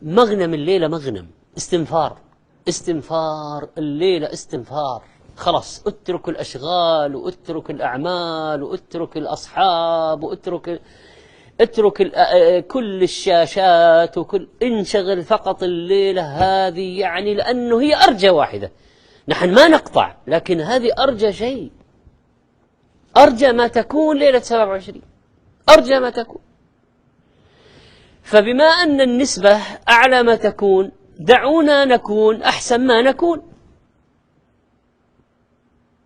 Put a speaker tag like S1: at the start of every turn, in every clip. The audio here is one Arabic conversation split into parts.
S1: مغنم الليلة، مغنم استنفار، استنفار الليلة، استنفار. خلاص اترك الأشغال واترك الأعمال واترك الأصحاب اترك كل الشاشات وكل، انشغل فقط الليلة هذه، يعني لأنه هي أرجى واحدة. نحن ما نقطع، لكن هذه أرجى شيء، أرجى ما تكون ليلة 27، أرجى ما تكون. فبما أن النسبة أعلى ما تكون، دعونا نكون أحسن ما نكون.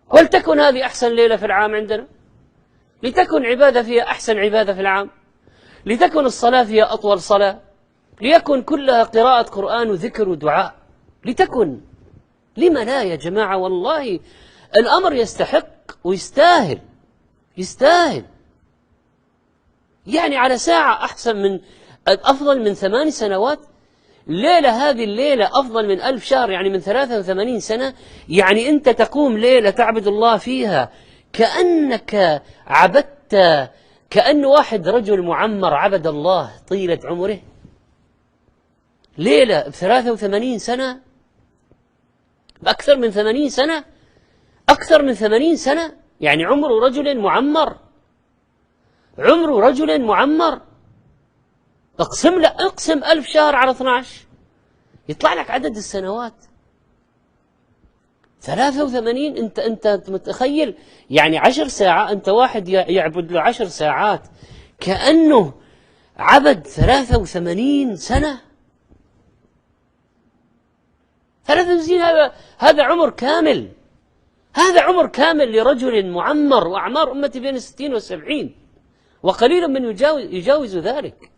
S1: ولتكن هذه أحسن ليلة في العام عندنا، لتكن عبادة فيها أحسن عبادة في العام، لتكن الصلاة فيها أطول صلاة، ليكن كلها قراءة قرآن وذكر ودعاء، لتكن. لما لا يا جماعة؟ والله الأمر يستحق ويستاهل، يستاهل. يعني على ساعة أحسن من، أفضل من 8 سنوات. ليلة، هذه الليلة أفضل من 1000 شهر، يعني من 83 سنة. يعني أنت تقوم ليلة تعبد الله فيها كأنك عبدت، كأن واحد رجل معمر عبد الله طيلة عمره. ليلة ب83 سنة، بأكثر من 80 سنة، أكثر من 80 سنة، يعني عمر رجل معمر، عمر رجل معمر. اقسم 1000 شهر على 12 يطلع لك عدد السنوات 83. انت متخيل؟ يعني 10 ساعة، انت واحد يعبد له 10 ساعات كأنه عبد 83 سنة. 33 هذا عمر كامل، هذا عمر كامل لرجل معمر، وأعمار أمتي بين 60 و70، وقليل من يجاوز ذلك.